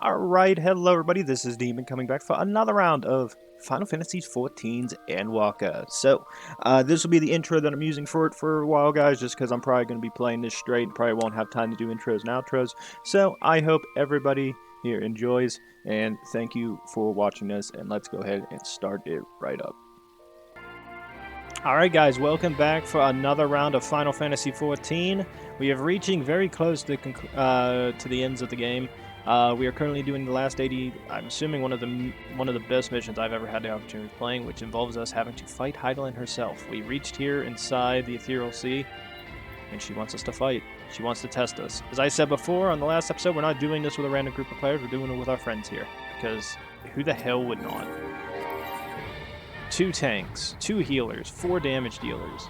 Alright, hello everybody, this is Demon coming back for another round of Final Fantasy XIV's Endwalker. So, this will be the intro that I'm using for it for a while, guys, just because I'm probably going to be playing this straight and probably won't have time to do intros and outros. So, I hope everybody here enjoys, and thank you for watching this, and let's go ahead and start it right up. Alright guys, welcome back for another round of Final Fantasy XIV. We are reaching very close to the ends of the game. We are currently doing the last 80, I'm assuming one of the best missions I've ever had the opportunity of playing, which involves us having to fight Hydaelyn herself. We reached here inside the Ethereal Sea, and she wants us to fight. She wants to test us. As I said before on the last episode, we're not doing this with a random group of players, we're doing it with our friends here. Because who the hell would not? 2 tanks, 2 healers, 4 damage dealers.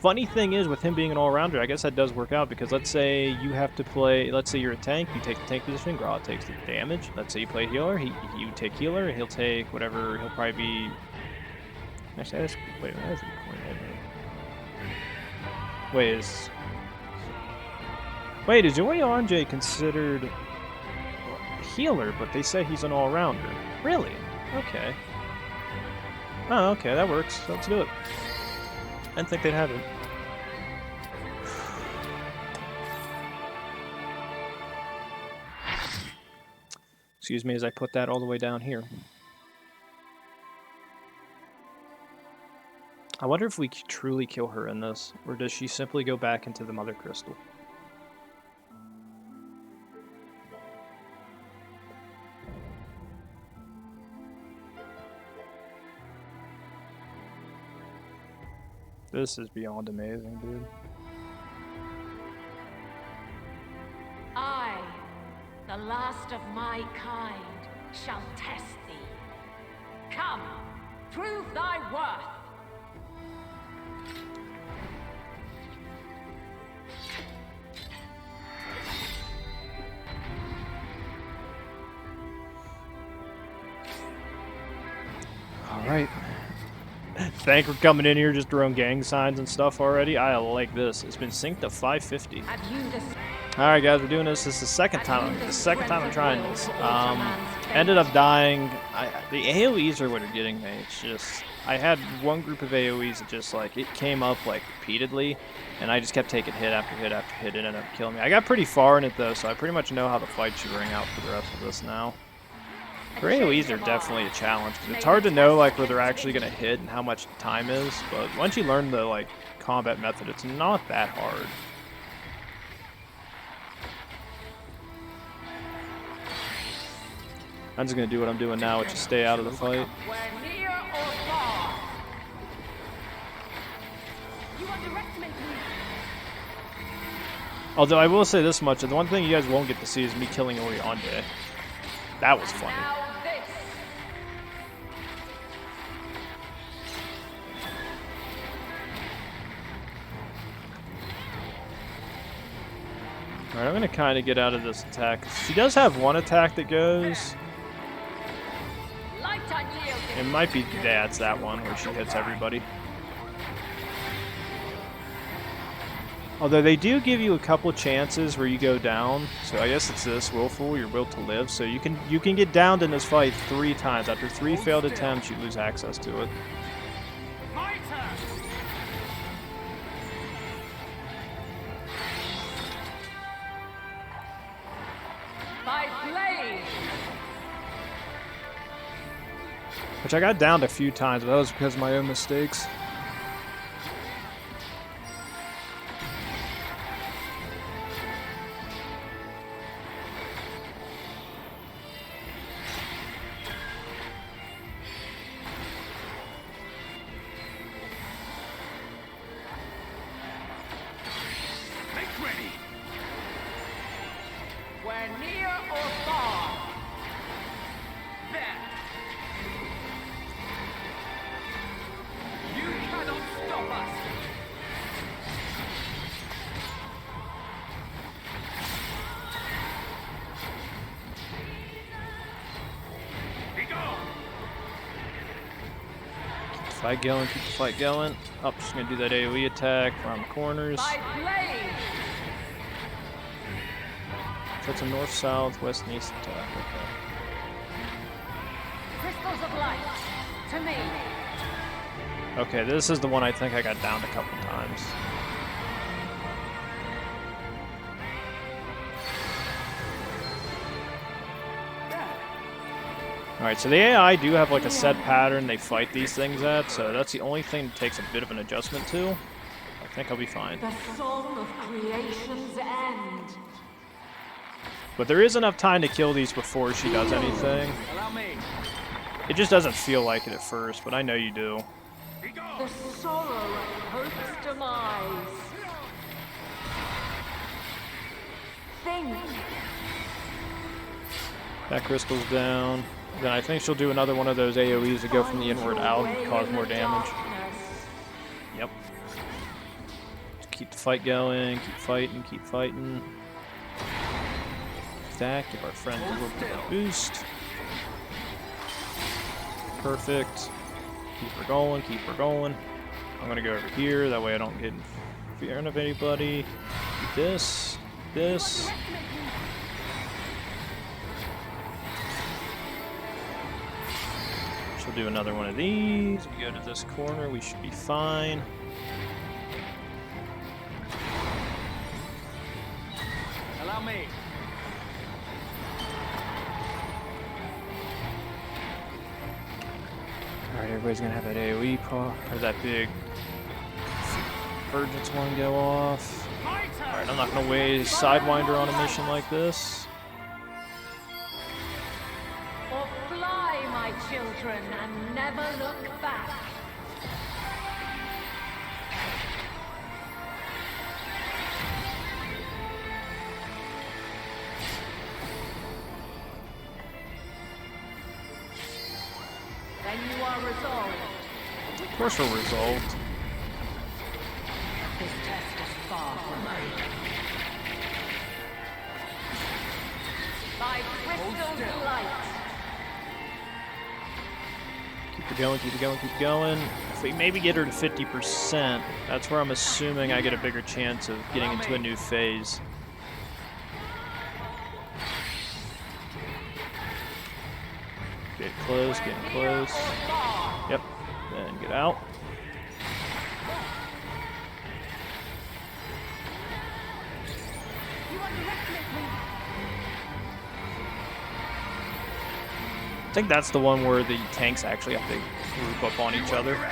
Funny thing is, with him being an all-rounder, I guess that does work out, because let's say you have to play, let's say you're a tank, you take the tank position, Graw takes the damage. Let's say you play healer, you take healer, he'll take whatever, he'll probably be... Actually, that's a good point. Wait, is Joey RJ considered a healer, but they say he's an all-rounder? Really? Okay. Oh, okay, that works. Let's do it. I didn't think they'd have it. Excuse me as I put that all the way down here. I wonder if we truly kill her in this, or does she simply go back into the Mothercrystal? This is beyond amazing, dude. I, the last of my kind, shall test thee. Come, prove thy worth. All right. Thank for coming in here just throwing gang signs and stuff already. I like this. It's been synced to 550. Alright guys, we're doing this. This is the second time I'm trying this. Ended up dying. The AoEs are what are getting me. It's just, I had one group of AoEs that just like, it came up like repeatedly, and I just kept taking hit after hit after hit, and it ended up killing me. I got pretty far in it though, so I pretty much know how the fight should ring out for the rest of this now. Her AoEs are definitely a challenge, because it's hard to know like where they're actually going to hit and how much time is, but once you learn the like combat method, it's not that hard. I'm just going to do what I'm doing now, which is stay out of the fight. Although I will say this much, the one thing you guys won't get to see is me killing Oriande. That was funny. Alright, I'm going to kind of get out of this attack. She does have one attack that goes. It might be, yeah, it's that one where she hits everybody. Although they do give you a couple chances where you go down, so I guess it's this, willful, your will to live. So you can get downed in this fight 3 times. After 3 failed attempts, you lose access to it. Which I got downed a few times, but that was because of my own mistakes. Fight going, keep the fight going. Oh, just gonna do that AoE attack around the corners. That's a north, south, west, and east attack. Okay. Crystals of light, to me. Okay, this is the one I think I got downed a couple times. Alright, so the AI do have like a set pattern they fight these things at, so that's the only thing that takes a bit of an adjustment to. I think I'll be fine. The song of creation's end. But there is enough time to kill these before she does anything. Allow me. It just doesn't feel like it at first, but I know you do. The sorrow of hope's demise. Think. That crystal's down. Then I think she'll do another one of those AoEs to go from the inward out and cause more damage. Yep. Just keep the fight going, keep fighting, keep fighting. That, give our friend a little bit of boost. Perfect. Keep her going, keep her going. I'm gonna go over here, that way I don't get in fear of anybody. This, this. She'll do another one of these. We go to this corner, we should be fine. Allow me. Alright, everybody's gonna have that AoE or that big Virgins one go off. Alright, I'm not gonna waste Sidewinder on a mission like this. Or fly, my children, and never look back. Then you are resolved. Of course we're resolved. This test is far from over. By crystal light. Keep it going, keep it going, keep it going. If we maybe get her to 50%, that's where I'm assuming I get a bigger chance of getting into a new phase. Get close, getting close. Yep, then get out. I think that's the one where the tanks actually have to group up on each other. Where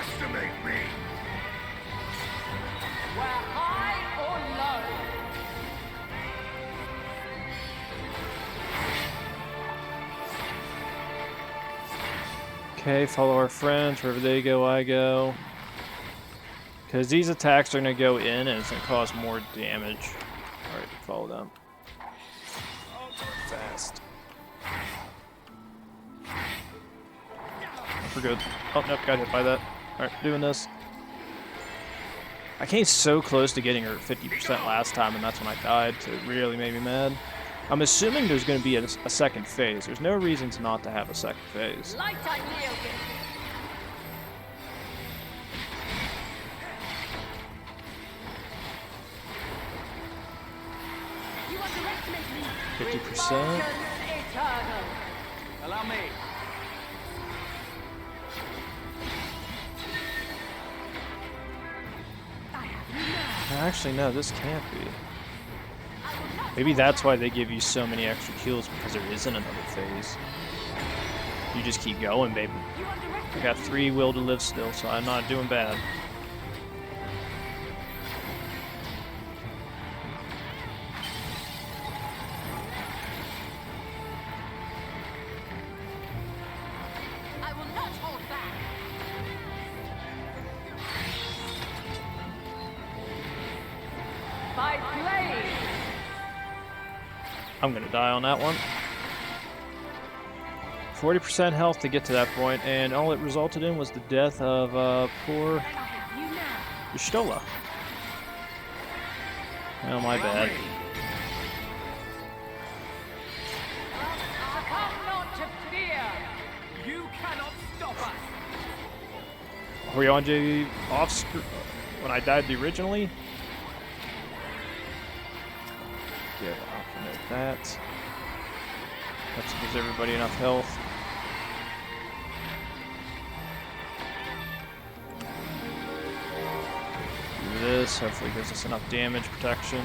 high or low. Okay, follow our friends. Wherever they go, I go. Because these attacks are going to go in and it's going to cause more damage. Alright, follow them. Fast. We're good. Oh, nope, got hit by that. Alright, doing this. I came so close to getting her 50% last time, and that's when I died, so it really made me mad. I'm assuming there's going to be a second phase. There's no reasons not to have a second phase. Light unyielding. You underestimate me. 50%. Eternal. Allow me. Actually, no, this can't be. Maybe that's why they give you so many extra heals, because there isn't another phase. You just keep going, baby. I got 3 will to live still, so I'm not doing bad. I will not hold back. By blade. I'm gonna die on that one. 40% health to get to that point, and all it resulted in was the death of poor Y'shtola. Oh, my bad. Succumb not to fear. You cannot stop us. Were we on JV off when I died originally? Get off Like that. That gives everybody enough health. Do this. Hopefully gives us enough damage protection.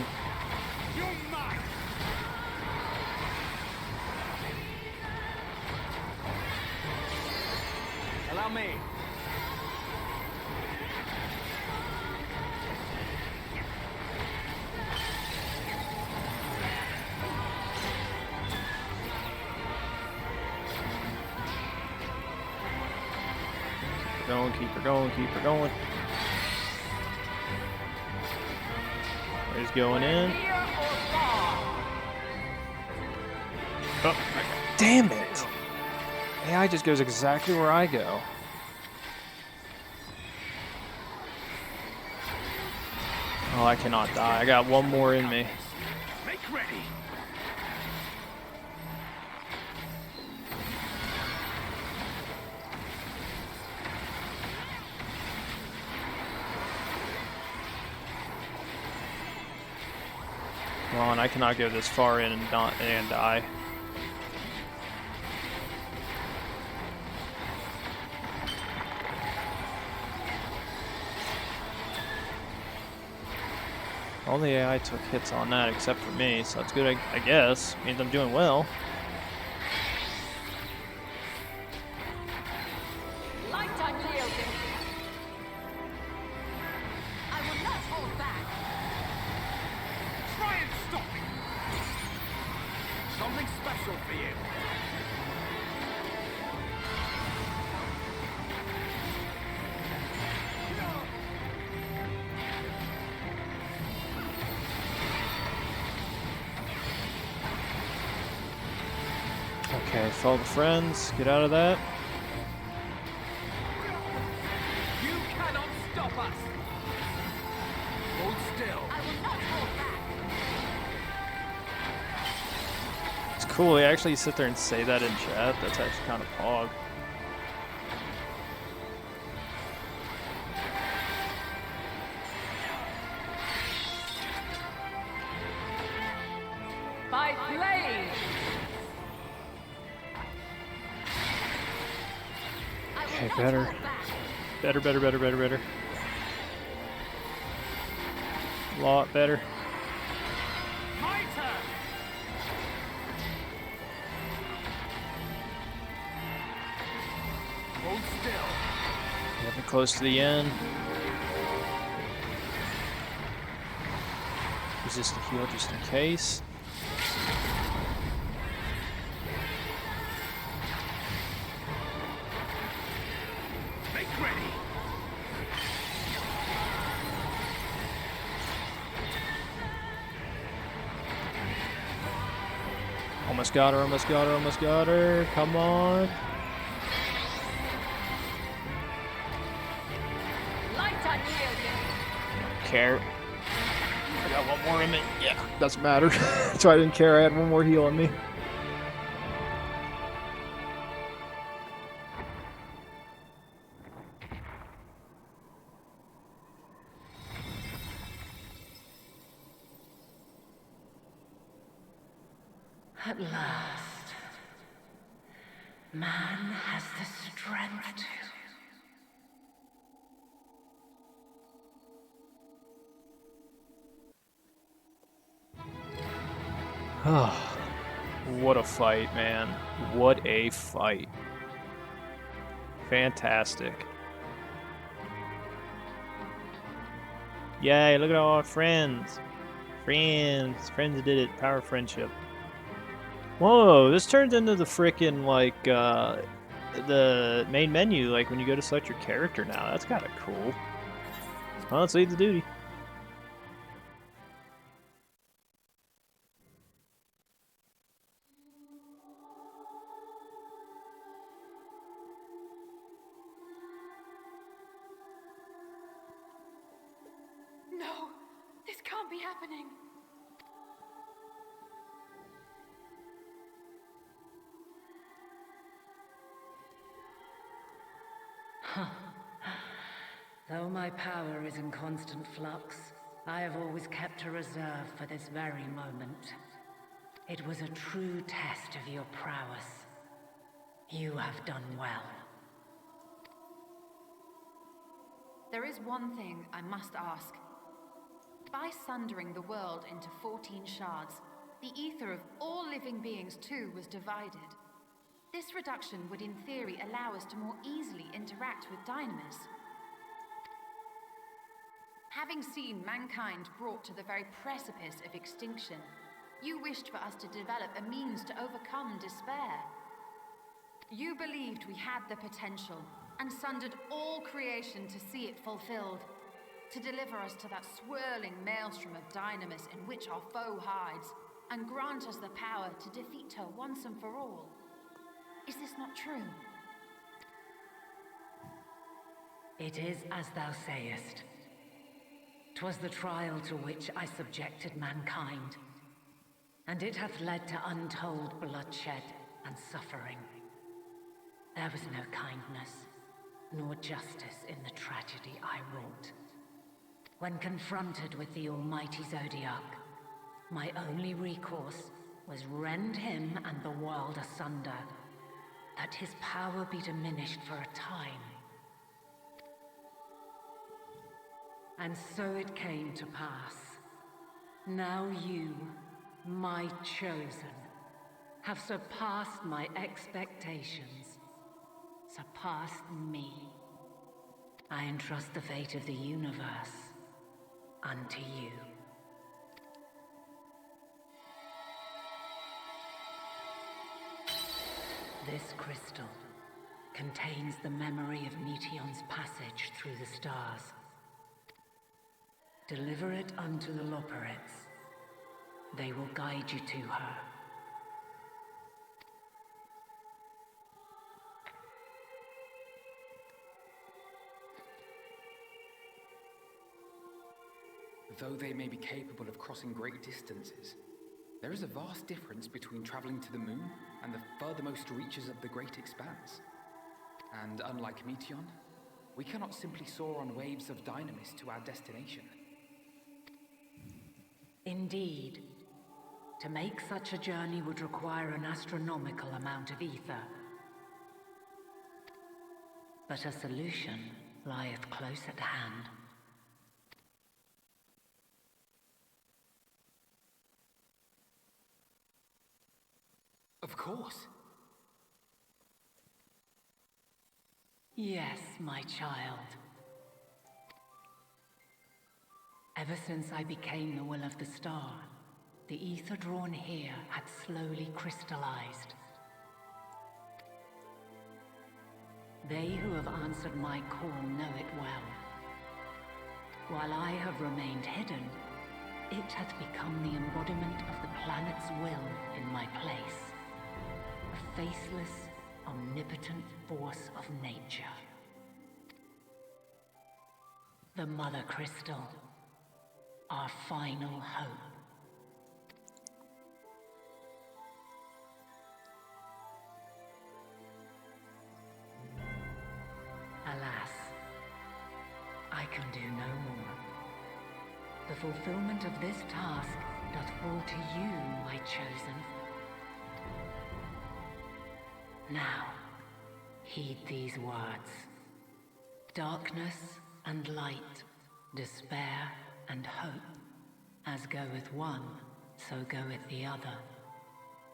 Allow me. Keep her going, keep her going. He's going in. Oh, damn it! AI just goes exactly where I go. Oh, I cannot die. I got one more in me. Make ready. Come on, I cannot go this far in and die. All the AI took hits on that except for me, so that's good, I guess. Means I'm doing well. Light unyielding. I will not hold back. Try and stop me. Something special for you. Okay, follow the friends. Get out of that. You cannot stop us. Hold still. I will not hold back. It's cool. They actually sit there and say that in chat. That's actually kind of pog. By blade. Okay, better. Better. A lot better. My turn. Hold still. Getting close to the end. Resist the heal just in case. Make ready. Almost got her. Come on. Light unyielding. Care. I got one more in me. Yeah, doesn't matter. So I didn't care. I had one more heal on me. At last, man has the strength to. What a fight, man. What a fight. Fantastic. Yay, look at all our friends. Friends did it. Power of friendship. Whoa, this turns into the frickin' like the main menu, like when you go to select your character now. That's kinda cool. Well, let's leave the duty. No, this can't be happening. Though my power is in constant flux, I have always kept a reserve for this very moment. It was a true test of your prowess. You have done well. There is one thing I must ask. By sundering the world into 14 shards, the ether of all living beings too was divided. This reduction would in theory allow us to more easily interact with Dynamis. Having seen mankind brought to the very precipice of extinction, you wished for us to develop a means to overcome despair. You believed we had the potential, and sundered all creation to see it fulfilled, to deliver us to that swirling maelstrom of Dynamis in which our foe hides, and grant us the power to defeat her once and for all. Is this not true? It is as thou sayest. 'Twas the trial to which I subjected mankind, and it hath led to untold bloodshed and suffering. There was no kindness, nor justice in the tragedy I wrought. When confronted with the almighty Zodiac, my only recourse was rend him and the world asunder, that his power be diminished for a time. And so it came to pass. Now you, my chosen, have surpassed my expectations, surpassed me. I entrust the fate of the universe unto you. This crystal contains the memory of Meteion's passage through the stars. Deliver it unto the Loporrits. They will guide you to her. Though they may be capable of crossing great distances, there is a vast difference between traveling to the moon and the furthermost reaches of the great expanse. And unlike Meteion, we cannot simply soar on waves of Dynamis to our destination. Indeed. To make such a journey would require an astronomical amount of ether. But a solution lieth close at hand. Of course. Yes, my child. Ever since I became the will of the star, the ether drawn here had slowly crystallized. They who have answered my call know it well. While I have remained hidden, it hath become the embodiment of the planet's will in my place. A faceless, omnipotent force of nature. The Mothercrystal, our final hope. Alas, I can do no more. The fulfillment of this task doth fall to you, my chosen. Now, heed these words. Darkness and light, despair and hope, as goeth one, so goeth the other.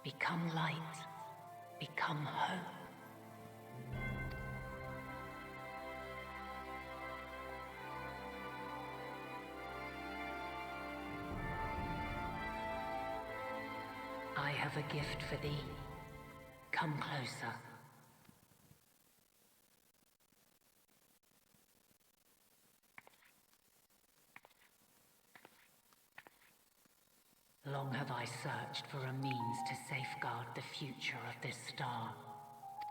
Become light, become hope. I have a gift for thee. Come closer. Long have I searched for a means to safeguard the future of this star.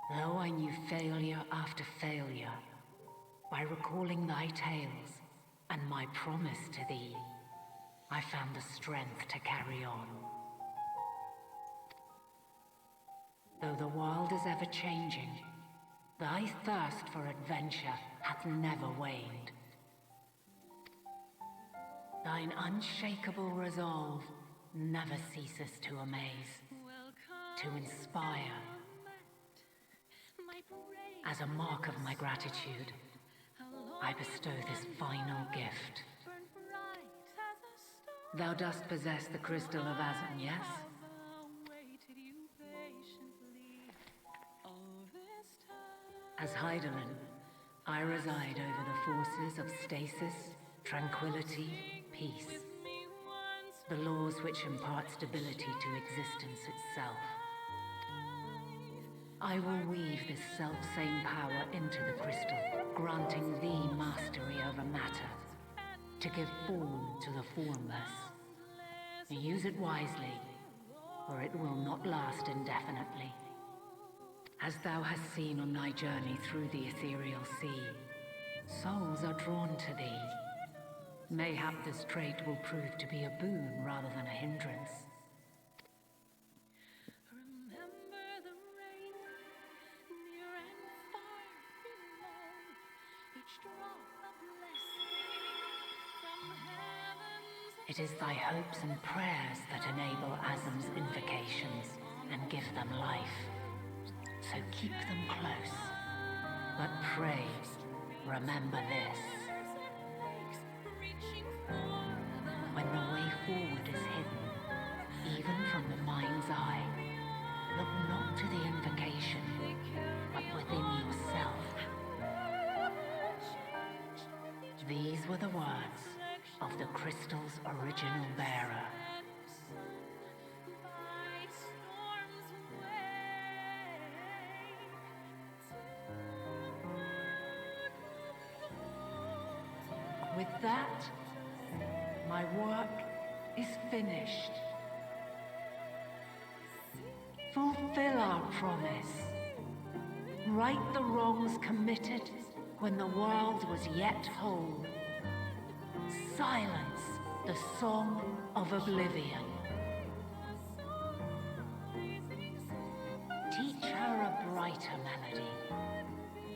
Though I knew failure after failure, by recalling thy tales and my promise to thee, I found the strength to carry on. Though the world is ever changing, thy thirst for adventure hath never waned. Thine unshakable resolve never ceases to amaze, to inspire. As a mark of my gratitude, I bestow this final gift. Thou dost possess the crystal of Ascians, yes? As Hydaelyn, I reside over the forces of stasis, tranquility, peace. The laws which impart stability to existence itself. I will weave this self-same power into the crystal, granting thee mastery over matter, to give form to the formless. Use it wisely, or it will not last indefinitely. As thou hast seen on thy journey through the ethereal sea, souls are drawn to thee. Mayhap this trait will prove to be a boon rather than a hindrance. It is thy hopes and prayers that enable Ascians' invocations and give them life. So keep them close. But pray, remember this. When the way forward is hidden, even from the mind's eye, look not to the invocation, but within yourself. These were the words of the crystal's original bearer. With that, my work is finished. Fulfill our promise. Right the wrongs committed when the world was yet whole. Silence the song of oblivion. Teach her a brighter melody.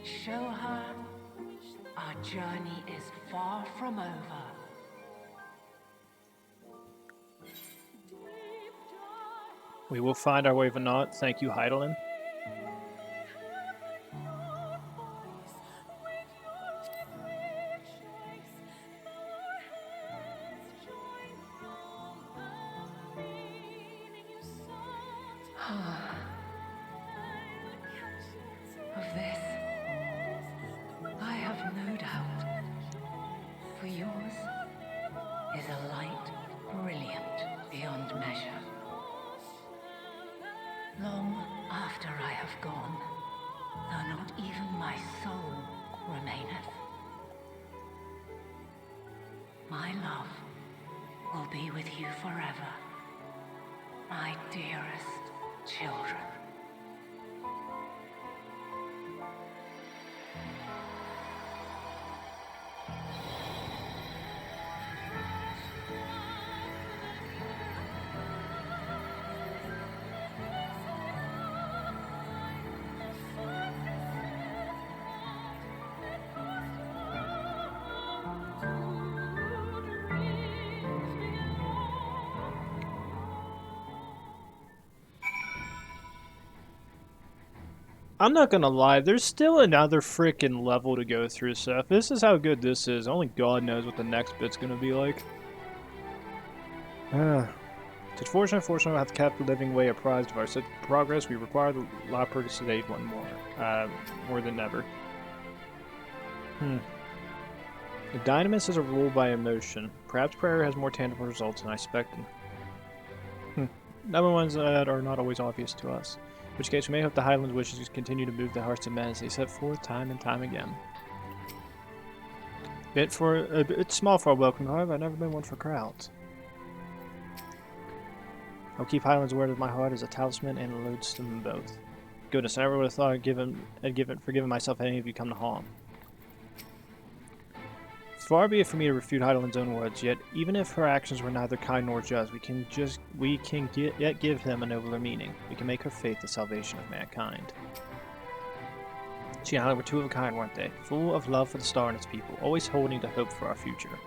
Show her our journey is far from over. We will find our way, Venat. Thank you, Hydaelyn. Of this, I have no doubt, for yours is a light brilliant beyond measure. Long after I have gone, though not even my soul remaineth, my love will be with you forever, my dearest children. I'm not gonna lie, there's still another freaking level to go through, so if this is how good this is, only God knows what the next bit's gonna be like. It's fortunately we'll have kept the living way apprised of our progress. We require the Lapper to sedate one more than ever. The dynamis is a rule by emotion. Perhaps prayer has more tangible results than I expected. Other ones that are not always obvious to us. In which case, we may hope the Hydaelyn's wishes to continue to move the hearts of men as they set forth time and time again. It's small for a welcome, however. I've never been one for crowds. I'll keep Hydaelyn's word of my heart as a talisman and a lodestone both. Goodness, I never would have thought I'd forgiven myself had any of you come to harm. Far be it for me to refute Hydaelyn's own words, yet even if her actions were neither kind nor just, we can yet give them a nobler meaning. We can make her faith the salvation of mankind. She and I were two of a kind, weren't they? Full of love for the star and its people, always holding to hope for our future.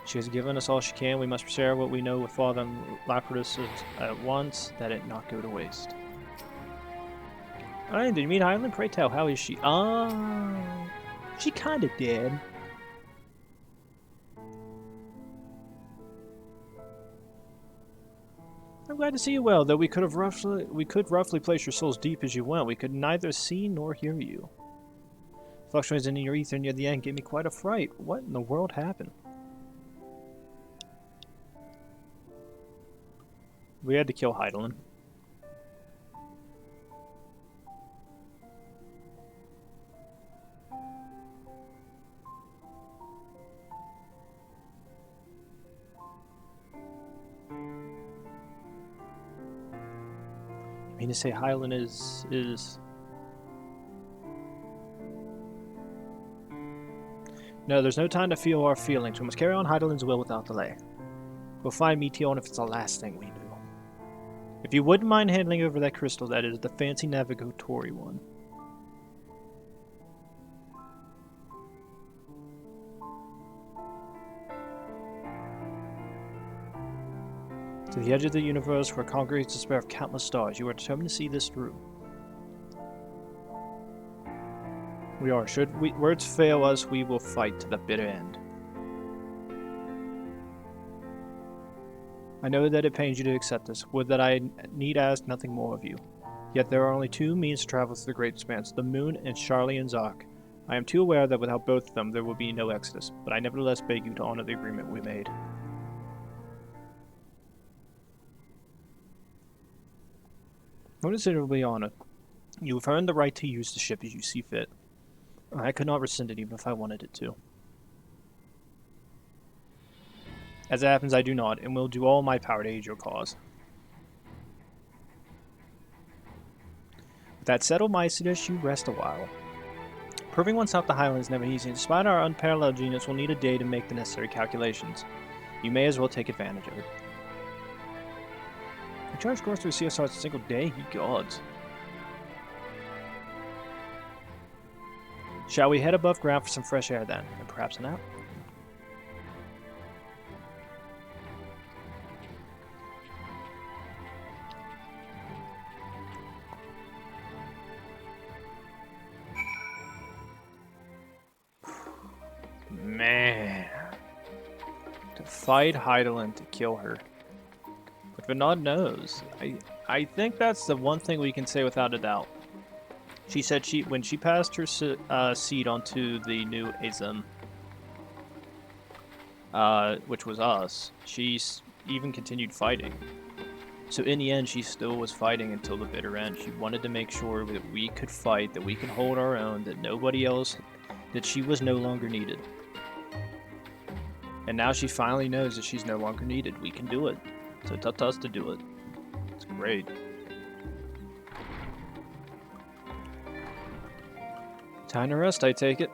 She has given us all she can. We must share what we know with Father and Lapidus at once, that it not go to waste. Alright, did you meet Hydaelyn? Pray tell, how is she? She kinda dead. I'm glad to see you well, though we could roughly place your souls deep as you went. We could neither see nor hear you. Fluctuations in your ether near the end gave me quite a fright. What in the world happened? We had to kill Hydaelyn. I mean to say Hydaelyn is... No, there's no time to feel our feelings. We must carry on Hydaelyn's will without delay. We'll find Meteor if it's the last thing we do. If you wouldn't mind handing over that crystal, that is the fancy navigatory one. To the edge of the universe where congregates the despair of countless stars, you are determined to see this through. We are. Should words fail us, we will fight to the bitter end. I know that it pains you to accept this. Would that I need ask nothing more of you. Yet there are only two means to travel through the great expanse, the moon and Garlean Empire. I am too aware that without both of them there will be no exodus, but I nevertheless beg you to honor the agreement we made. Considerably honored. You have earned the right to use the ship as you see fit. I could not rescind it even if I wanted it to. As it happens, I do not, and will do all my power to aid your cause. With that settled, my suggest you rest a while. Proving oneself the Hydaelyn is never easy, and despite our unparalleled genius, we'll need a day to make the necessary calculations. You may as well take advantage of it. We charge course through CSR a single day? Ye gods. Shall we head above ground for some fresh air then, and perhaps a nap? Man. To fight Hydaelyn to kill her. But Vinod knows. I think that's the one thing we can say without a doubt. She said when she passed her seed onto the new Azim, which was us, she even continued fighting. So in the end, she still was fighting until the bitter end. She wanted to make sure that we could fight, that we could hold our own, that nobody else, that she was no longer needed. And now she finally knows that she's no longer needed. We can do it. So it's up to us to do it. It's great. Time to rest, I take it.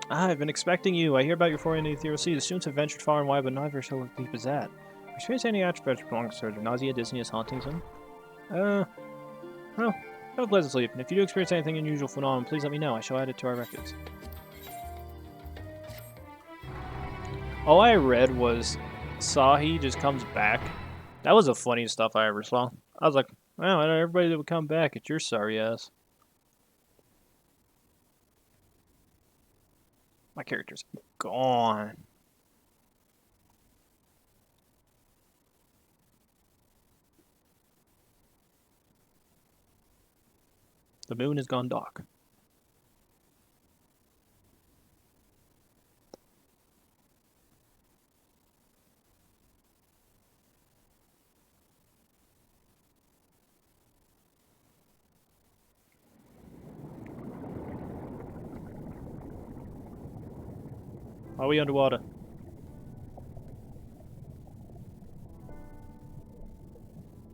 I've been expecting you. I hear about your foray into the Eorzea. The students have ventured far and wide, but never sure what deep is that. Experience any attributes belonging to surge of nausea, dizziness, hauntings, and... well, have a pleasant sleep. And if you do experience anything unusual phenomenon, please let me know. I shall add it to our records. All I read was Sahi just comes back. That was the funniest stuff I ever saw. I was like, wow, everybody that would come back, it's your sorry ass. My character's gone. The moon has gone dark. Are we underwater?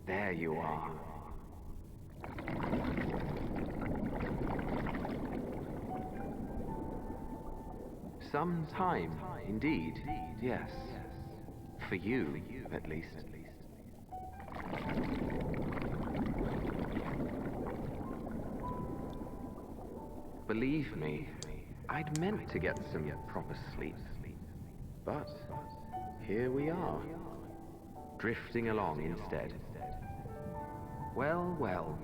There you are. Some time, indeed, yes. For you, at least. Believe me, I'd meant to get some proper sleep. But here we are, drifting along instead. Well, well,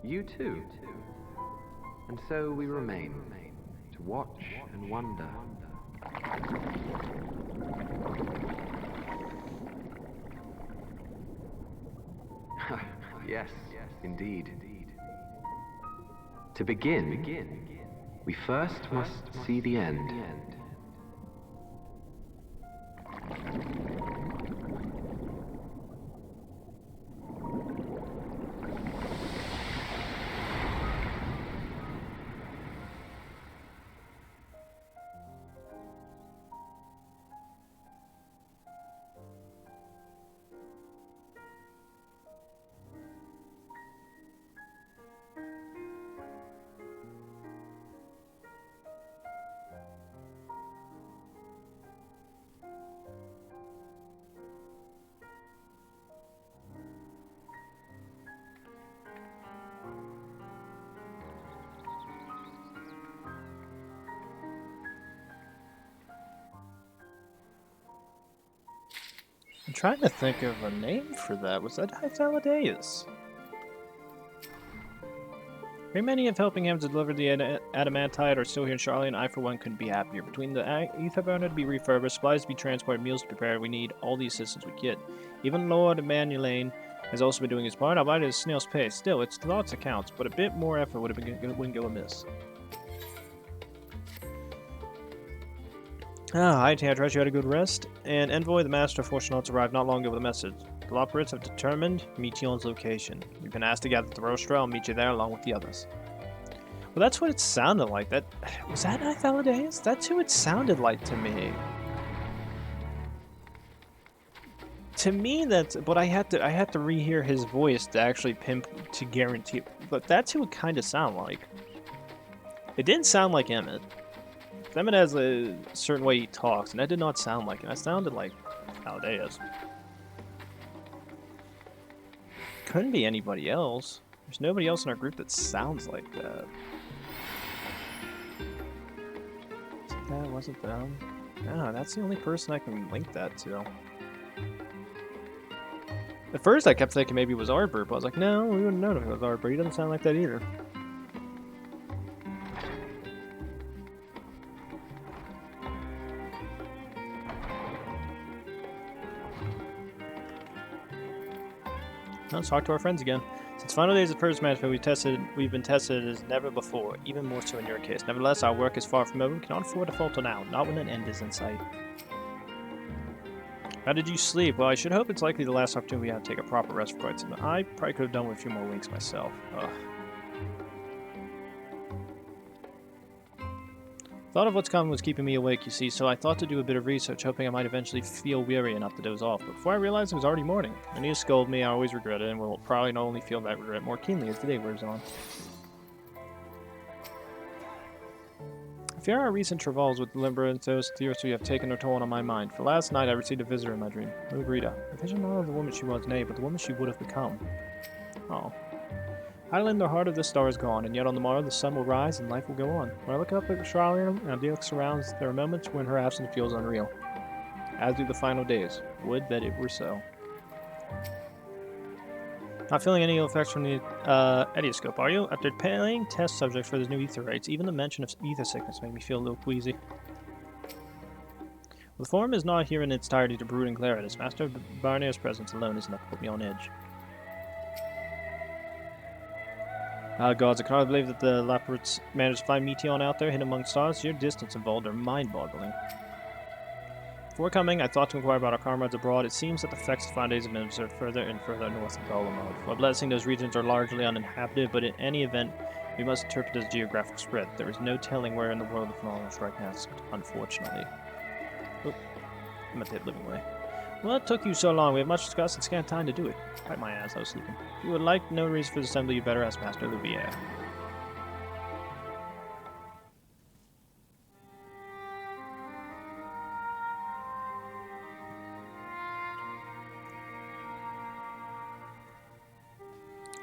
you too. And so we remain, to watch and wonder. Yes, indeed. To begin, we first must see the end. I'm trying to think of a name for that. Was that Hydaelyn? Very many of helping hands to deliver the adamantite are still here in Charlotte, and I for one couldn't be happier. Between the ether burner to be refurbished, supplies to be transported, meals to be prepared, we need all the assistance we get. Even Lord Emmanuelane has also been doing his part, albeit at a snail's pace. Still, it's thoughts that counts, but a bit more effort wouldn't go amiss. Hi, I trust you had a good rest. And Envoy, the Master of Fortune Notes, arrived not long ago with a message. The Loporits have determined Meteon's location. We've been asked to gather at the Rostra. I'll meet you there along with the others. Well, that's what it sounded like. Was that Hydaelyn? That's who it sounded like to me. To me, but I had to rehear his voice to actually to guarantee. But that's who it kind of sounded like. It didn't sound like Emmett. Emmett has a certain way he talks, and that did not sound like it. That sounded like Hydaelyn. Couldn't be anybody else. There's nobody else in our group that sounds like that. Wasn't them? No, that's the only person I can link that to. At first I kept thinking maybe it was Arbor, but I was like, no, we wouldn't know if it was Arbor. He doesn't sound like that either. Let's talk to our friends again. Since final days of Purge Management, we've been tested as never before, even more so in your case. Nevertheless, our work is far from over. We cannot afford to falter now, not when an end is in sight. How did you sleep? Well, I should hope it's likely the last opportunity we had to take a proper rest for quite some time. I probably could have done with a few more winks myself. Ugh. Thought of what's coming was keeping me awake, you see, so I thought to do a bit of research, hoping I might eventually feel weary enough to doze off. But before I realized it was already morning. I need to scold me, I always regret it, and will probably not only feel that regret more keenly as the day wears on. I fear our recent travails with deliverance and theories have taken a toll on my mind. For last night I received a visitor in my dream, Margarita. A vision not of the woman she was, nay, but the woman she would have become. Oh. Hydaelyn, the heart of the star is gone, and yet on the morrow the sun will rise and life will go on. When I look up at Charlian and the surrounds, there are moments when her absence feels unreal. As do the final days. Would that it were so. Not feeling any ill effects from the Edioscope, are you? After paying test subjects for the new ether rates, even the mention of ether sickness made me feel a little queasy. Well, the form is not here in its entirety to brood and glare at us. Master Barnier's presence alone is enough to put me on edge. Gods, I cannot believe that the Loporits managed to find Meteon out there, hidden among stars. Your distance involved are mind-boggling. Before coming, I thought to inquire about our comrades abroad. It seems that the effects of 5 days have been observed further and further north of Galamod. While blessing, those regions are largely uninhabited, but in any event, we must interpret it as geographic spread. There is no telling where in the world the phenomenon is right now, unfortunately. Oh, I'm at the living way. Well, it took you so long. We have much discussed and scant time to do it. Wipe my ass, I was sleeping. If you would like no reason for the assembly, you better ask Master Louvier.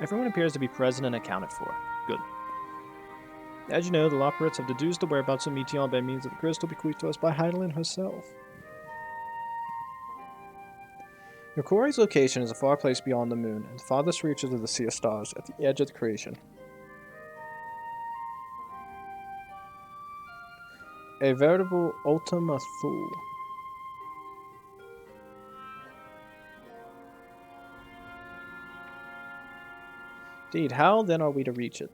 Everyone appears to be present and accounted for. Good. As you know, the Loporrits have deduced the whereabouts of Meteion by means of the crystal bequeathed to us by Hydaelyn herself. Your quarry's location is a far place beyond the moon, and the farthest reaches of the Sea of Stars, at the edge of the creation. A veritable Ultima Thule. Indeed, how then are we to reach it?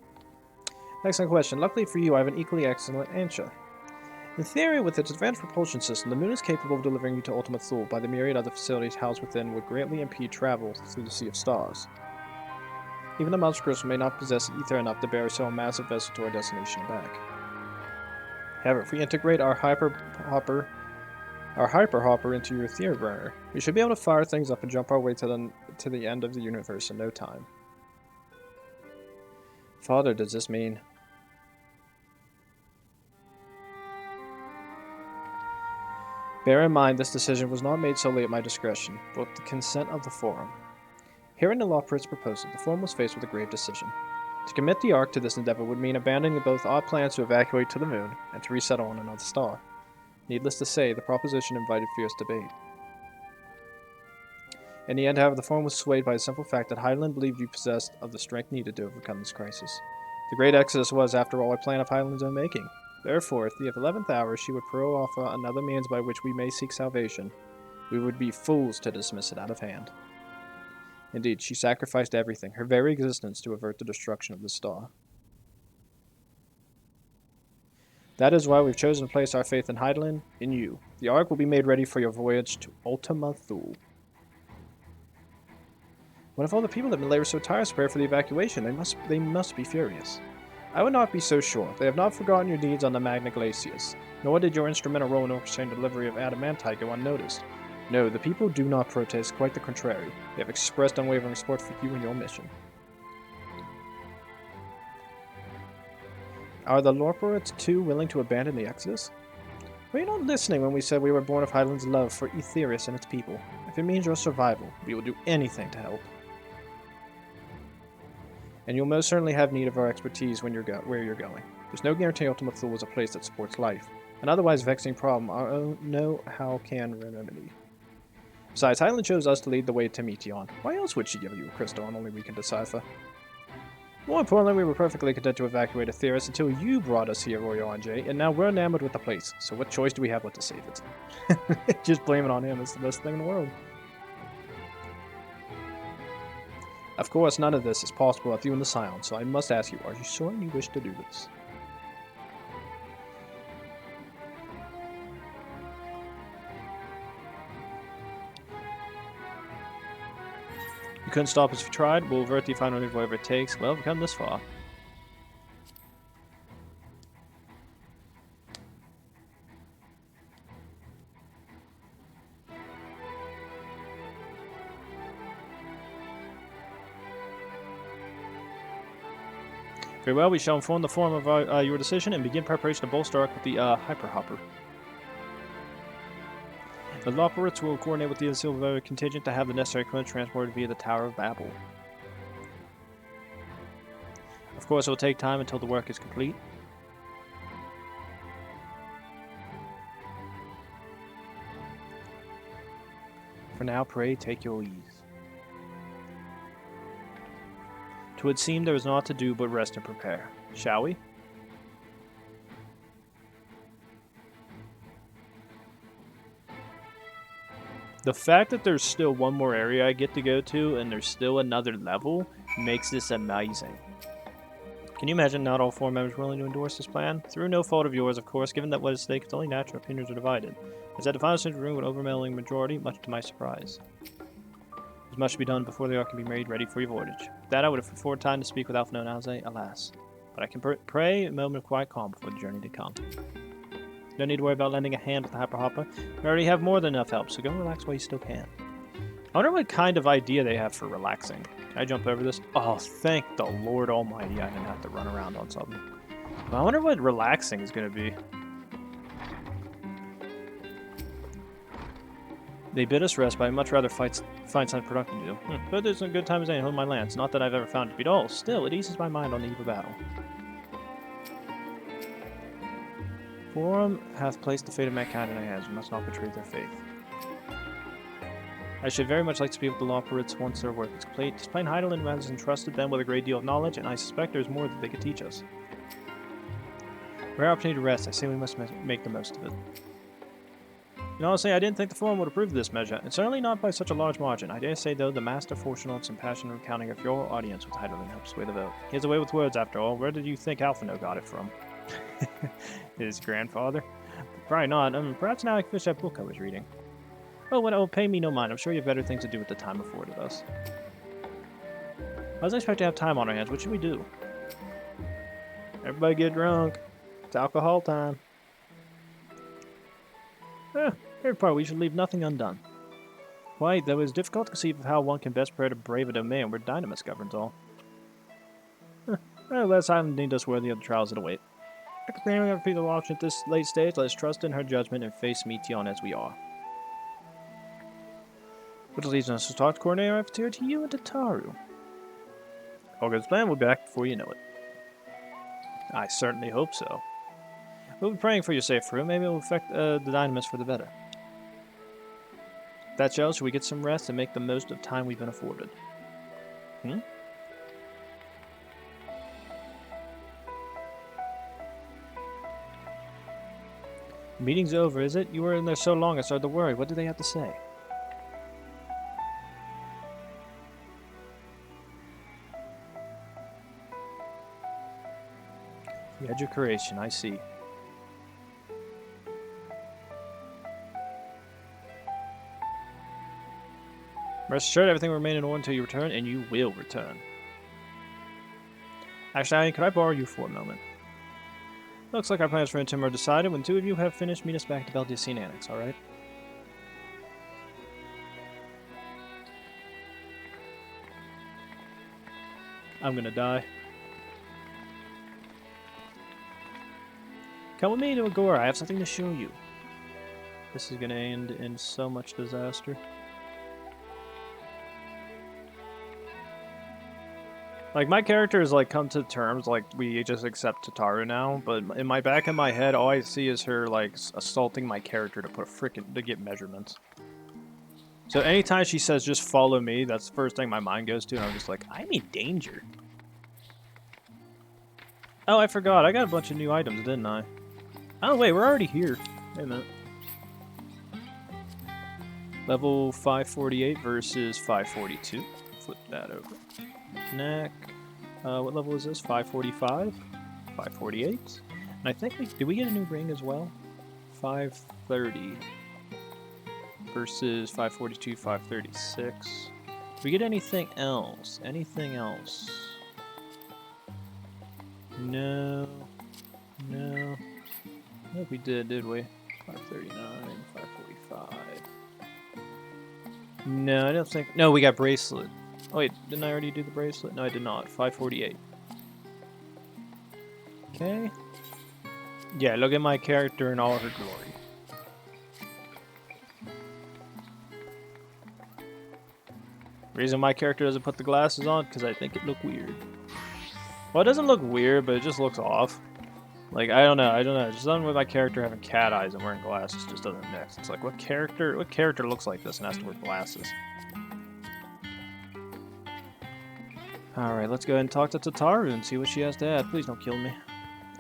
Excellent question. Luckily for you, I have an equally excellent answer. In theory, with its advanced propulsion system, the moon is capable of delivering you to Ultima Thule by the myriad other facilities housed within would greatly impede travel through the Sea of Stars. Even the Mothercrystal may not possess ether enough to bear so a massive vessel to our destination and back. However, if we integrate our hyper hopper into your theory burner, we should be able to fire things up and jump our way to the end of the universe in no time. Father, does this mean... Bear in mind, this decision was not made solely at my discretion, but with the consent of the Forum. Hearing the Loporrits' proposal, the Forum was faced with a grave decision. To commit the Ark to this endeavor would mean abandoning both our plans to evacuate to the moon and to resettle on another star. Needless to say, the proposition invited fierce debate. In the end, however, the Forum was swayed by the simple fact that Hydaelyn believed you possessed of the strength needed to overcome this crisis. The Great Exodus was, after all, a plan of Hydaelyn's own making. Therefore, if the 11th hour she would offer another means by which we may seek salvation, we would be fools to dismiss it out of hand. Indeed, she sacrificed everything, her very existence, to avert the destruction of the star. That is why we've chosen to place our faith in Hydaelyn, in you. The Ark will be made ready for your voyage to Ultima Thule. What if all the people that Malay were so tired to prepare for the evacuation? They must be furious. I would not be so sure. They have not forgotten your deeds on the Magna Glacius, nor did your instrumental role in orchestrating the delivery of adamantite go unnoticed. No, the people do not protest, quite the contrary. They have expressed unwavering support for you and your mission. Are the Loporrits too willing to abandon the Exodus? Were you not listening when we said we were born of Hydaelyn's love for Eorzea and its people? If it means your survival, we will do anything to help. And you'll most certainly have need of our expertise when where you're going. There's no guarantee Ultima Thule is a place that supports life. An otherwise vexing problem our own know-how can remedy. Besides, Hydaelyn chose us to lead the way to Meteion. Why else would she give you a crystal and only we can decipher? More importantly, we were perfectly content to evacuate Eorzea until you brought us here, Eorzeans, and now we're enamored with the place. So what choice do we have but to save it? Just blame it on him. It's the best thing in the world. Of course, none of this is possible with you in the Scion, so I must ask you, are you certain you wish to do this? You couldn't stop us if you tried. We'll avert the final move whatever it takes. Well, we've come this far. Very well, we shall inform the Forum of your decision and begin preparation to bolster Ark with the Hyper Hopper. The Loporrits will coordinate with the Silver contingent to have the necessary equipment transported via the Tower of Babel. Of course, it will take time until the work is complete. For now, pray take your ease. 'Twould seem there is naught to do but rest and prepare. Shall we? The fact that there's still one more area I get to go to and there's still another level makes this amazing. Can you imagine not all 4 members willing to endorse this plan? Through no fault of yours, of course, given that what is at stake, it's only natural opinions are divided. As at the final stage of the room, an overwhelming majority, much to my surprise. There's much to be done before the Ark can be made ready for your voyage. With that, I would have afforded time to speak with Alpha Nonalze, alas. But I can pray a moment of quiet calm before the journey to come. No need to worry about lending a hand with the Hyper Hopper. We already have more than enough help, so go relax while you still can. I wonder what kind of idea they have for relaxing. Can I jump over this? Oh, thank the Lord Almighty I didn't have to run around on something. Well, I wonder what relaxing is going to be. They bid us rest, but I'd much rather find something productive to do. But there's a good time as any to hold my lands. Not that I've ever found it to be dull. Still, it eases my mind on the eve of battle. Forum hath placed the fate of mankind in our hands. We must not betray their faith. I should very much like to speak with the law operates once their work is complete. This plain Hydaelyn has entrusted them with a great deal of knowledge, and I suspect there is more that they could teach us. Rare opportunity to rest. I say we must make the most of it. In all honesty, I didn't think the Forum would approve of this measure, and certainly not by such a large margin. I dare say, though, the master fortunate and passionate recounting of your audience with Hydaelyn helps sway the vote. He has a way with words, after all. Where did you think Alphino got it from? His grandfather? Probably not. Perhaps now I can finish that book I was reading. Oh, well, pay me no mind. I'm sure you have better things to do with the time afforded us. I wasn't expecting to have time on our hands. What should we do? Everybody get drunk. It's alcohol time. Every part we should leave nothing undone. Why, though it is difficult to conceive of how one can best prepare to brave a domain where Dynamis governs all. Well, let Island deemed us worthy of the trials that await. After clearing up people watching at this late stage, let us trust in her judgment and face Meteon as we are. Which leads us to talk to coordinator F-Tier to you and to Taru. All goes plan, we'll be back before you know it. I certainly hope so. We'll be praying for your safe room. Maybe it will affect the Dynamis for the better. If that shows, should we get some rest and make the most of time we've been afforded? Meeting's over, is it? You were in there so long I started to worry. What do they have to say? The edge of creation, I see. Rest assured, everything will remain in order until you return, and you will return. Actually, could I borrow you for a moment? Looks like our plans for Intim are decided. When two of you have finished, meet us back at Beldiacine Annex, alright? I'm gonna die. Come with me to Agora, I have something to show you. This is gonna end in so much disaster. Like, my character has, like, come to terms, like, we just accept Tataru now, but in my back of my head, all I see is her, like, assaulting my character to get measurements. So anytime she says, just follow me, that's the first thing my mind goes to, and I'm just like, I'm in danger. Oh, I forgot, I got a bunch of new items, didn't I? Oh, wait, we're already here. Wait a minute. Level 548 versus 542. Flip that over. Neck. What level is this? 545? 548? And I think did we get a new ring as well? 530 versus 542, 536. Did we get anything else? Anything else? No. No. I don't think we did we? 539, 545. No, I don't think. No, we got bracelet. Oh wait, didn't I already do the bracelet? No, I did not. 548. Okay. Yeah, look at my character in all her glory. Reason my character doesn't put the glasses on, because I think it look weird. Well, it doesn't look weird, but it just looks off. Like, I don't know. Just something with my character having cat eyes and wearing glasses just doesn't mix. It's like, what character looks like this and has to wear glasses? Alright, let's go ahead and talk to Tataru and see what she has to add. Please don't kill me.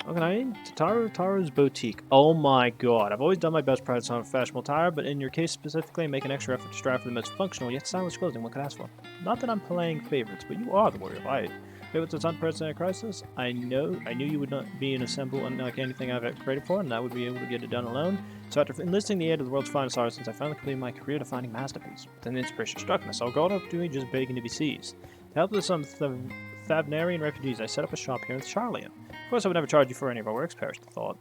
Okay, I need Tataru's boutique. Oh my god. I've always done my best practice on a fashionable attire, but in your case specifically, make an extra effort to strive for the most functional yet stylish clothing one could ask for. Not that I'm playing favorites, but you are the warrior of light. With this unprecedented crisis, I knew you would not be an assemble unlike anything I've ever created for, and I would be able to get it done alone. So after enlisting the aid of the world's finest artisans, I finally completed my career-defining masterpiece. Then the inspiration struck me. I saw a golden opportunity just begging to be seized. To help with some Thavnarian refugees, I set up a shop here in Charlian. Of course, I would never charge you for any of our works, perished the thought.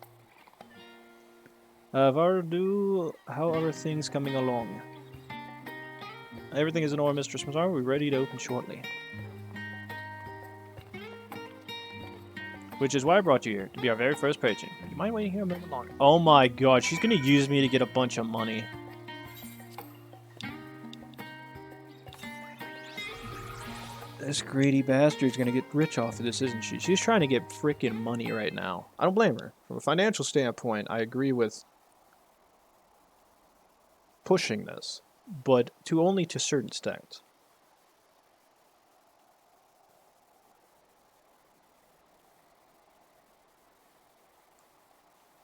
Vardu, how are things coming along? Everything is in order, Mistress Mazar. We're ready to open shortly. Which is why I brought you here, to be our very first patron. Do you mind waiting here a moment longer? Oh my god, she's gonna use me to get a bunch of money. This greedy bastard's gonna get rich off of this, isn't she? She's trying to get freaking money right now. I don't blame her. From a financial standpoint, I agree with pushing this, but only to a certain extent.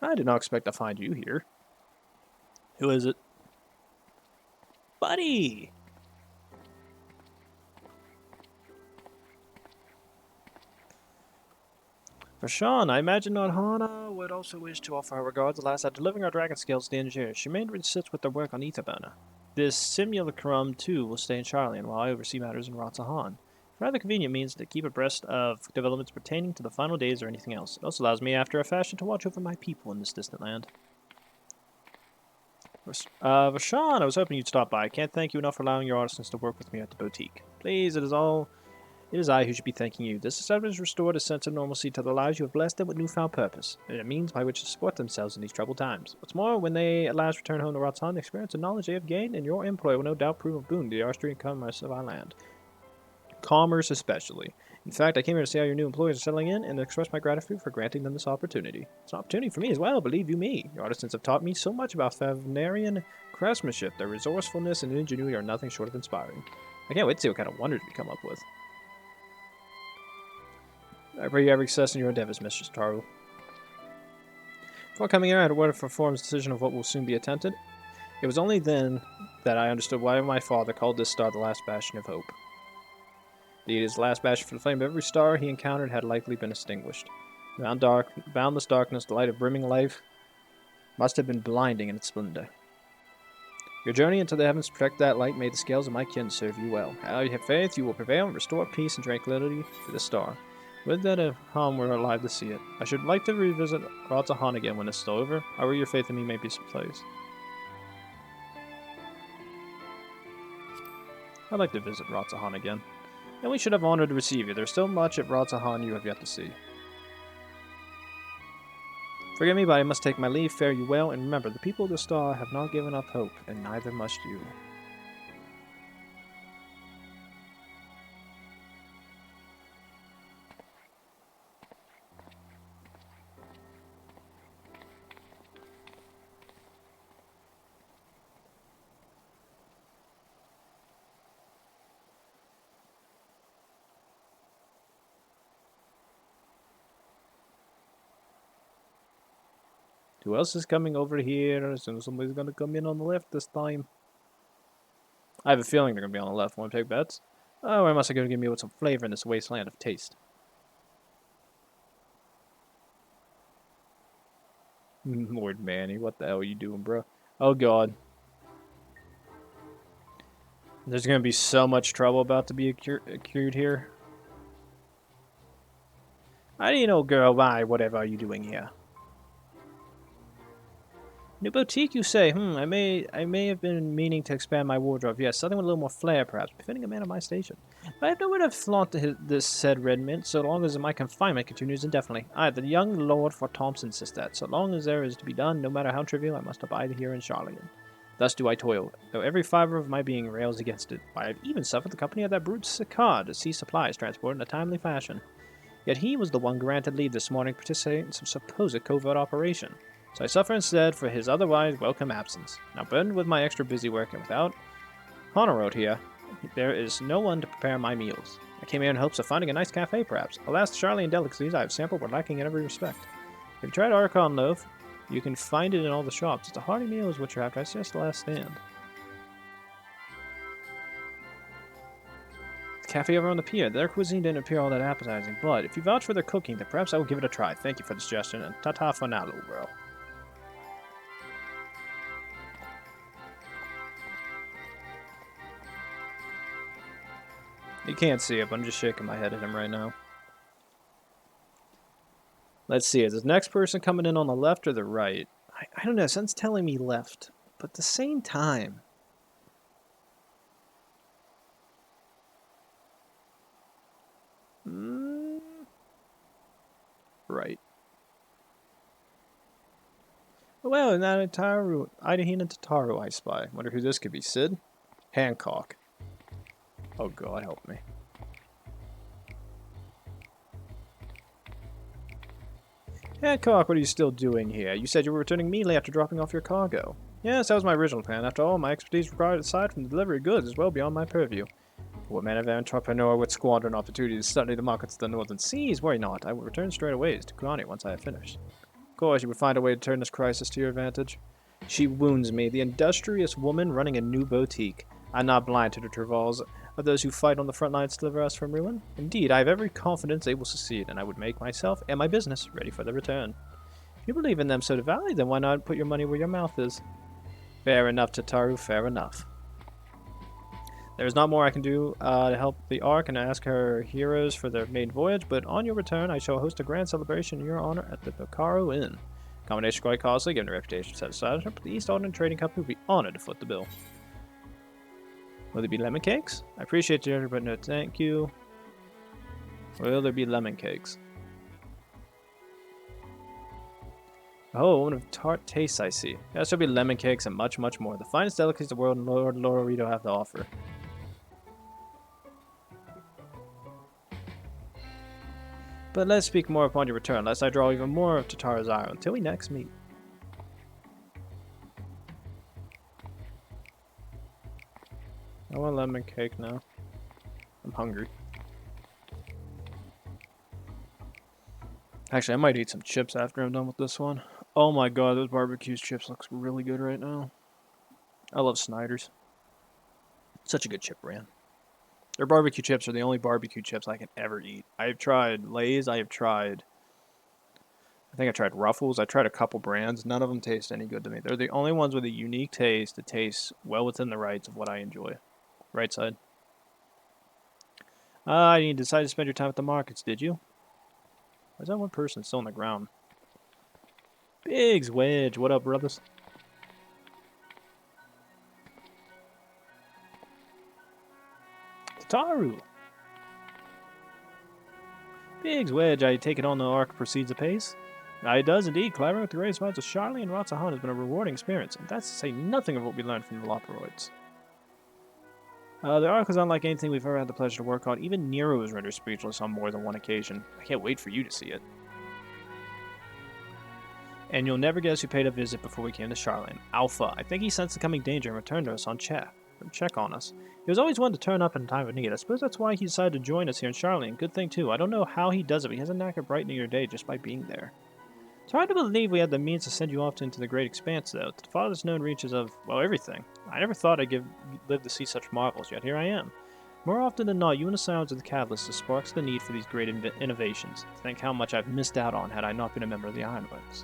I did not expect to find you here. Who is it? Buddy! For Sean, I imagine Norhana would also wish to offer her regards last at delivering our dragon scales to the engineer. She mainly sits with their work on Etherburner. This simulacrum, too, will stay in Charlian while I oversee matters in Ratzahan. Rather convenient means to keep abreast of developments pertaining to the final days or anything else. It also allows me, after a fashion, to watch over my people in this distant land. Vashan, I was hoping you'd stop by. I can't thank you enough for allowing your artisans to work with me at the boutique. Please, it is I who should be thanking you. This establishment has restored a sense of normalcy to the lives you have blessed them with newfound purpose, and a means by which to support themselves in these troubled times. What's more, when they at last return home to Ratsan, the experience and knowledge they have gained in your employ will no doubt prove a boon to the Austrian commerce of our land. Commerce especially. In fact, I came here to see how your new employees are settling in and to express my gratitude for granting them this opportunity. It's an opportunity for me as well, believe you me. Your artisans have taught me so much about Favnarian craftsmanship. Their resourcefulness and ingenuity are nothing short of inspiring. I can't wait to see what kind of wonders we come up with. I pray you have success in your endeavors, Mistress Taru. Before coming here, I had a word for Form's decision of what will soon be attempted. It was only then that I understood why my father called this star the last bastion of hope. Indeed, his last bastion for the flame of every star he encountered had likely been extinguished. Boundless darkness, the light of brimming life, must have been blinding in its splendor. Your journey into the heavens to protect that light made the scales of my kin serve you well. I have faith you will prevail and restore peace and tranquility to the star. Would that if Han were alive to see it. I should like to revisit Ratzahan again when this is over. However your faith in me may be misplaced. I'd like to visit Ratzahan again. And we should have honor to receive you. There's still much at Ratzahan you have yet to see. Forgive me, but I must take my leave. Fare you well, and remember, the people of the star have not given up hope, and neither must you. Who else is coming over here? As soon as somebody's going to come in on the left this time. I have a feeling they're going to be on the left. Want to take bets? Oh, or must I go to give me with some flavor in this wasteland of taste? Lord Manny, what the hell are you doing, bro? Oh, God. There's going to be so much trouble about to be accrued here. How do you know, girl? Why? Whatever are you doing here? New boutique, you say? I may have been meaning to expand my wardrobe. Yes, something with a little more flair, perhaps, befitting a man of my station. But I have nowhere to flaunt this said red mint, so long as my confinement continues indefinitely. The young Lord for Thompson insists that, so long as there is to be done, no matter how trivial, I must abide here in Charlian. Thus do I toil, though every fiber of my being rails against it. I have even suffered the company of that brute Sicard to see supplies transported in a timely fashion. Yet he was the one granted leave this morning to participate in some supposed covert operation. So I suffer instead for his otherwise welcome absence. Now burdened with my extra busy work and without Honorode here, there is no one to prepare my meals. I came here in hopes of finding a nice cafe, perhaps. Alas, the Charlian delicacies I have sampled were lacking in every respect. If you tried Archon loaf, you can find it in all the shops. It's a hearty meal is what you're after. I suggest the last stand. The cafe over on the pier. Their cuisine didn't appear all that appetizing, but if you vouch for their cooking, then perhaps I will give it a try. Thank you for the suggestion, and ta-ta for now, little girl. You can't see it, but I'm just shaking my head at him right now. Let's see, is this next person coming in on the left or the right? I don't know, something's telling me left, but at the same time... Right. Well, in that Taru, Hydaelyn and Tataru I spy. Wonder who this could be, Sid? Hancock. Oh God, help me. Hancock, what are you still doing here? You said you were returning immediately after dropping off your cargo. Yes, that was my original plan. After all, my expertise required aside from the delivery of goods is well beyond my purview. What man of entrepreneur would squander an opportunity to study the markets of the northern seas? Worry not, I will return straight away to Kulani once I have finished. Of course, you would find a way to turn this crisis to your advantage. She wounds me, the industrious woman running a new boutique. I'm not blind to the travails of those who fight on the front lines to deliver us from ruin. Indeed, I have every confidence they will succeed, and I would make myself and my business ready for the return. If you believe in them so devoutly, then why not put your money where your mouth is? Fair enough, Tataru, fair enough. There is not more I can do to help the Ark and ask her heroes for their maiden voyage, but on your return, I shall host a grand celebration in your honor at the Bocaro Inn. Accommodation quite costly, given the reputation set aside, but the East Alden Trading Company would be honored to foot the bill. Will there be lemon cakes? I appreciate you, but no thank you. Will there be lemon cakes? Oh, one of tart tastes, I see. Yes, there'll be lemon cakes and much, much more. The finest delicacies the world and Lord Lorito have to offer. But let's speak more upon your return, lest I draw even more of Tataru's ire until we next meet. I want lemon cake now. I'm hungry. Actually, I might eat some chips after I'm done with this one. Oh my god, those barbecue chips looks really good right now. I love Snyder's. Such a good chip brand. Their barbecue chips are the only barbecue chips I can ever eat. I've tried Lay's, I think I tried Ruffles, I tried a couple brands, none of them taste any good to me. They're the only ones with a unique taste that tastes well within the rights of what I enjoy. Right side. You decided to spend your time at the markets, did you? Why is that one person still on the ground? Biggs Wedge, what up, brothers? Tataru! Biggs Wedge, I take it on the Ark proceeds apace? It does indeed. Collaborating with the greatest minds of Charlie and Ratsahan has been a rewarding experience, and that's to say nothing of what we learned from the Loperoids. The Ark is unlike anything we've ever had the pleasure to work on. Even Nero was rendered speechless on more than one occasion. I can't wait for you to see it. And you'll never guess who paid a visit before we came to Charlene. Alpha. I think he sensed the coming danger and returned to us on check on us. He was always one to turn up in time of need. I suppose that's why he decided to join us here in Charlene. Good thing, too. I don't know how he does it, but he has a knack of brightening your day just by being there. It's hard to believe we had the means to send you off into the great expanse, though, to the farthest known reaches of, well, everything. I never thought I'd live to see such marvels, yet here I am. More often than not, you and the sounds of the catalyst sparks the need for these great innovations. Think how much I've missed out on had I not been a member of the Ironworks.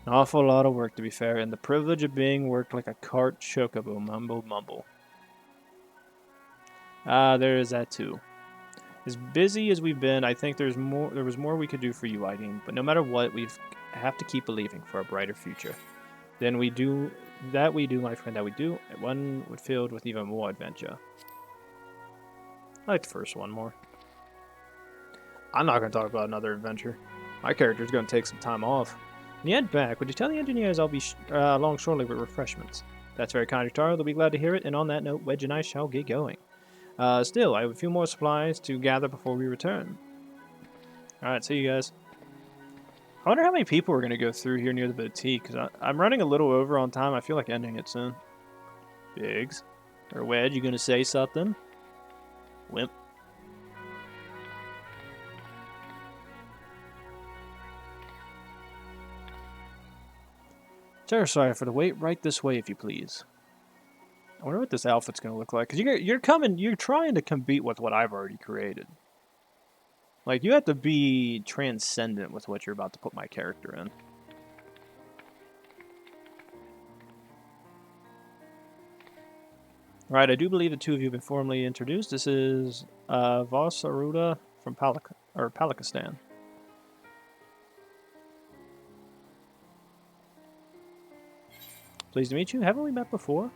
An awful lot of work, to be fair, and the privilege of being worked like a cart chocobo, mumble. There is that too. As busy as we've been, I think there was more we could do for you, Hydaelyn. But no matter what, we have to keep believing for a brighter future. Then we do, my friend, one filled with even more adventure. I like the first one more. I'm not going to talk about another adventure. My character's going to take some time off. When you head back, would you tell the engineers I'll be along shortly with refreshments? That's very kind of Taro. They'll be glad to hear it. And on that note, Wedge and I shall get going. Still, I have a few more supplies to gather before we return. Alright, see you guys. I wonder how many people we're going to go through here near the boutique, because I'm running a little over on time. I feel like ending it soon. Biggs. Or Wedge, you going to say something? Wimp. Sorry for the wait. Right this way, if you please. I wonder what this outfit's going to look like. Because you're trying to compete with what I've already created. Like, you have to be transcendent with what you're about to put my character in. Right, I do believe the two of you have been formally introduced. This is Vasaruda from Palakistan. Pleased to meet you. Haven't we met before?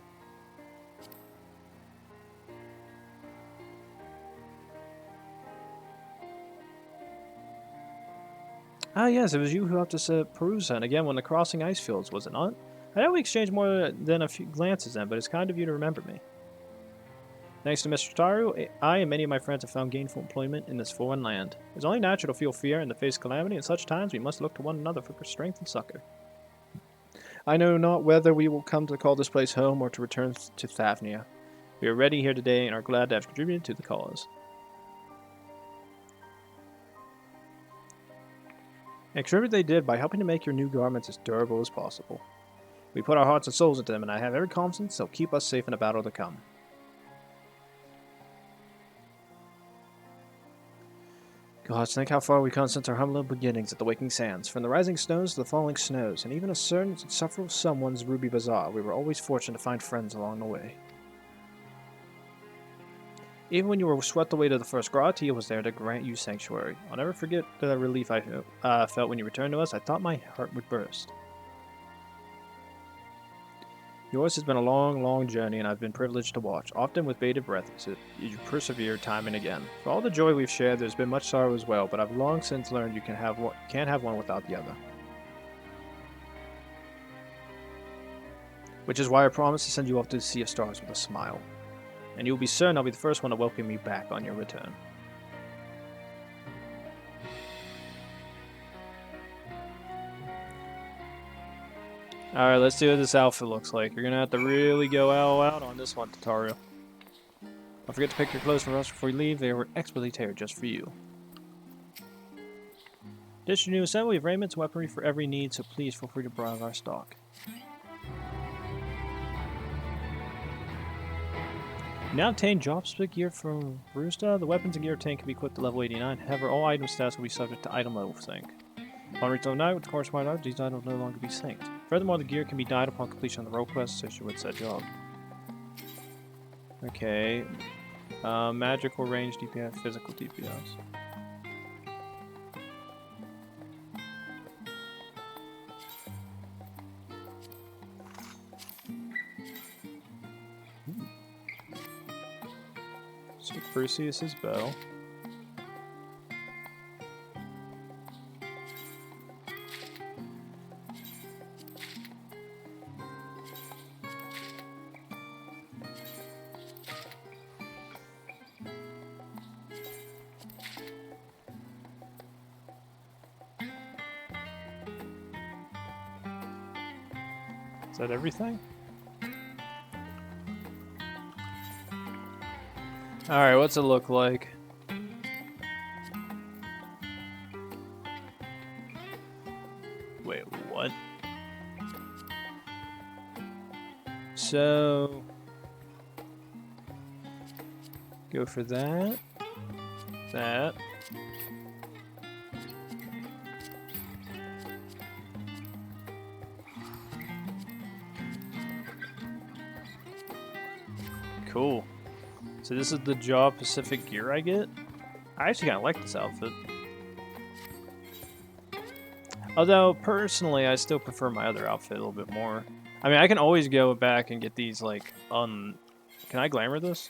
Ah, yes, it was you who helped us at Perusa, and again when the crossing ice fields, was it not? I know we exchanged more than a few glances then, but it's kind of you to remember me. Thanks to Mr. Taru, I and many of my friends have found gainful employment in this foreign land. It's only natural to feel fear in the face of calamity. In such times, we must look to one another for strength and succor. I know not whether we will come to call this place home or to return to Thavnia. We are ready here today and are glad to have contributed to the cause. And contribute they did by helping to make your new garments as durable as possible. We put our hearts and souls into them, and I have every confidence they'll keep us safe in the battle to come. Gods, think how far we've come since our humble beginnings at the Waking Sands. From the rising stones to the falling snows, and even a certain insufferable someone's Ruby Bazaar, we were always fortunate to find friends along the way. Even when you were swept away to the first Gratia was there to grant you sanctuary. I'll never forget the relief I felt when you returned to us. I thought my heart would burst. Yours has been a long, long journey, and I've been privileged to watch, often with bated breath, as you persevere time and again. For all the joy we've shared, there's been much sorrow as well, but I've long since learned you can't have one without the other. Which is why I promise to send you off to the Sea of Stars with a smile. And you'll be certain I'll be the first one to welcome you back on your return. Alright, let's see what this outfit looks like. You're gonna have to really go all out on this one, Tataru. Don't forget to pick your clothes for us before you leave. They were expertly tailored just for you. Ditch your new assembly of raiments and weaponry for every need, so please feel free to browse our stock. Now obtain job-spec gear from Brusta. The weapons and gear obtained can be equipped to level 89. However, all item stats will be subject to item level sync. Upon reach level 9 with the corresponding items, these items will no longer be synced. Furthermore, the gear can be dyed upon completion of the role quest associated with said job. Okay. Magical range DPS, physical DPS. So Perseus' bow. Is that everything? Alright, what's it look like? Wait, what? So... go for that. That. Cool. So this is the job Pacific gear I get? I actually kind of like this outfit. Although, personally, I still prefer my other outfit a little bit more. I mean, I can always go back and get these, like, Can I glamour this?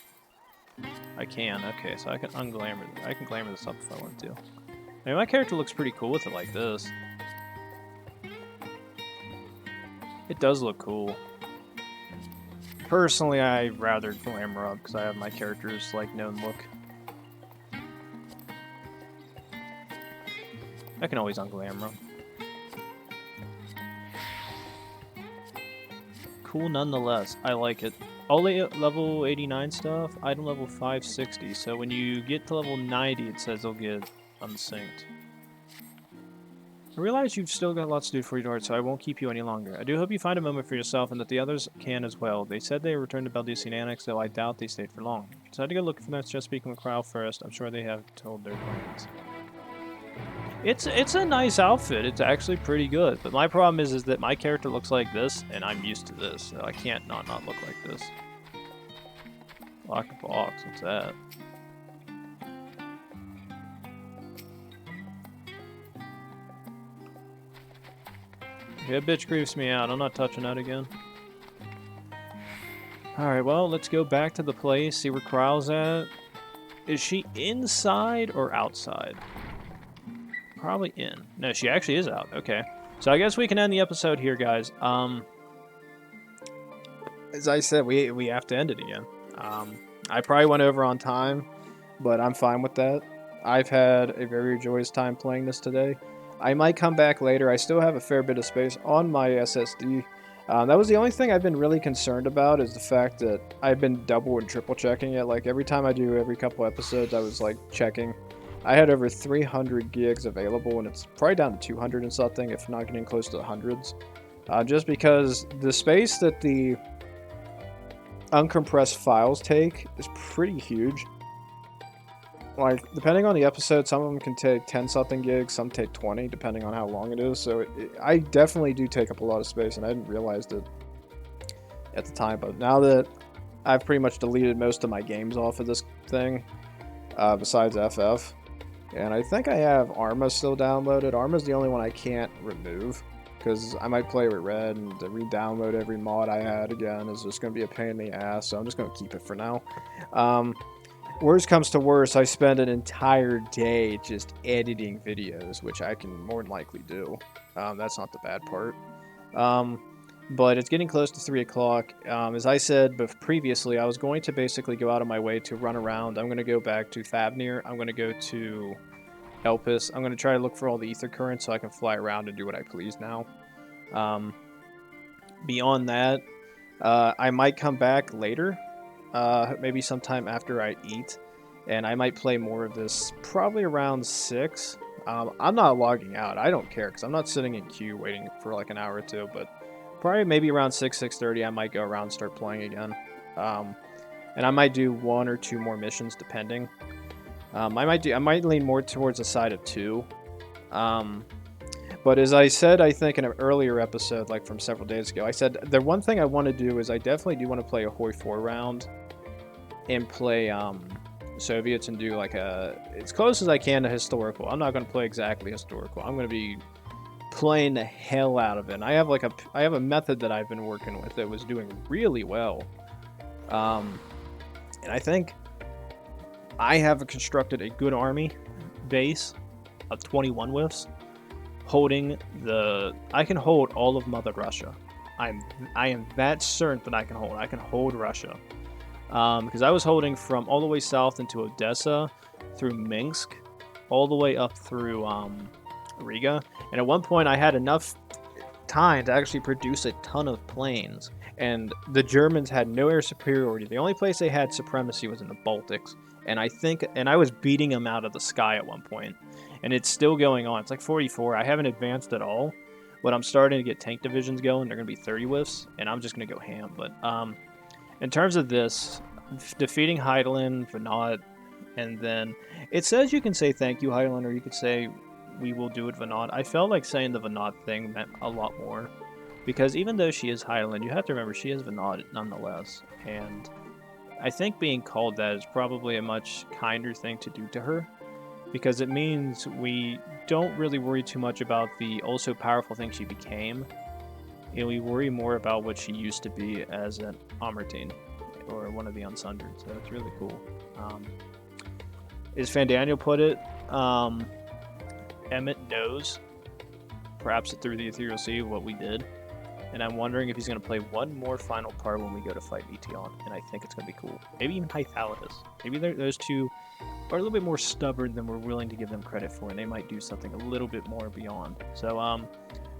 I can, okay, so I can unglamour this. I can glamour this up if I want to. I mean, my character looks pretty cool with it like this. It does look cool. Personally, I'd rather glamour up because I have my character's like known look. I can always unglamour them. Cool nonetheless. I like it. All level 89 stuff, item level 560. So when you get to level 90, it says they'll get unsynced. I realize you've still got lots to do for your art, so I won't keep you any longer. I do hope you find a moment for yourself and that the others can as well. They said they returned to Baldician Annex, though I doubt they stayed for long. So I had to go looking for them, just speaking with Crowell first. I'm sure they have told their plans. It's a nice outfit. It's actually pretty good. But my problem is that my character looks like this, and I'm used to this. So I can't not look like this. Lock the box. What's that? Yeah, bitch creeps me out. I'm not touching that again. Alright, well, let's go back to the place, see where Kryl's at. Is she inside or outside? Probably in. No, she actually is out. Okay. So I guess we can end the episode here, guys. As I said, we have to end it again. I probably went over on time, but I'm fine with that. I've had a very joyous time playing this today. I might come back later. I still have a fair bit of space on my SSD. That was the only thing I've been really concerned about, is the fact that I've been double and triple checking it. Like every time I do every couple episodes, I was like checking. I had over 300 gigs available, and it's probably down to 200 and something, if not getting close to the hundreds. Just because the space that the uncompressed files take is pretty huge. Like, depending on the episode, some of them can take 10 something gigs, some take 20, depending on how long it is. So I definitely do take up a lot of space, and I didn't realize it at the time. But now that I've pretty much deleted most of my games off of this thing, besides FF, and I think I have Arma still downloaded. Arma's the only one I can't remove, because I might play with Red, and to re-download every mod I had again is just going to be a pain in the ass, so I'm just going to keep it for now. Worst comes to worst, I spend an entire day just editing videos, which I can more than likely do. That's not the bad part. But it's getting close to 3 o'clock. As I said previously, I was going to basically go out of my way to run around. I'm going to go back to Thavnir. I'm going to go to Elpis. I'm going to try to look for all the ether currents so I can fly around and do what I please now. Beyond that, I might come back later. Maybe sometime after I eat, and I might play more of this probably around 6. I'm not logging out. I don't care, because I'm not sitting in queue waiting for like an hour or two, but probably maybe around 6:30 I might go around and start playing again. And I might do 1 or 2 more missions depending. I might lean more towards the side of 2. But as I said, I think in an earlier episode, like from several days ago, I said the one thing I want to do is I definitely do want to play a Hoi 4 round and play Soviets and do like as close as I can to historical. I'm not going to play exactly historical. I'm going to be playing the hell out of it. And I have a method that I've been working with that was doing really well. And I think I have constructed a good army base of 21 whiffs. I can hold all of Mother Russia. I am that certain that I can hold Russia. Because I was holding from all the way south into Odessa, through Minsk, all the way up through Riga. And at one point I had enough time to actually produce a ton of planes. And the Germans had no air superiority. The only place they had supremacy was in the Baltics. And I was beating them out of the sky at one point. And it's still going on. It's like 44. I haven't advanced at all, but I'm starting to get tank divisions going. They're going to be 30 whiffs, and I'm just going to go ham. But in terms of this, defeating Hydaelyn, Venat, and then it says you can say thank you, Hydaelyn, or you could say we will do it, Venat. I felt like saying the Venat thing meant a lot more, because even though she is Hydaelyn, you have to remember she is Venat nonetheless. And I think being called that is probably a much kinder thing to do to her, because it means we don't really worry too much about the also powerful thing she became, and we worry more about what she used to be as an Amartine, or one of the Unsundered, so it's really cool. As Fandaniel put it, Emmett knows, perhaps through the Ethereal Sea, what we did, and I'm wondering if he's going to play one more final part when we go to fight Etion, and I think it's going to be cool. Maybe even Hydaelyn. Maybe those two are a little bit more stubborn than we're willing to give them credit for, and they might do something a little bit more beyond. So,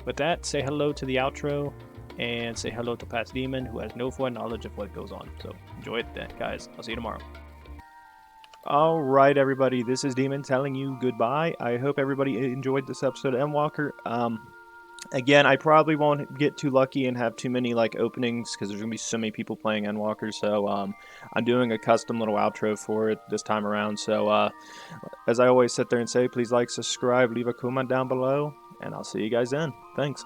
with that, say hello to the outro, and say hello to Past Demon, who has no foreknowledge of what goes on. So, enjoy it then, guys. I'll see you tomorrow. Alright, everybody, this is Demon telling you goodbye. I hope everybody enjoyed this episode of Endwalker. Again, I probably won't get too lucky and have too many openings, because there's going to be so many people playing Endwalker, so I'm doing a custom little outro for it this time around. So as I always sit there and say, please like, subscribe, leave a comment down below, and I'll see you guys then. Thanks.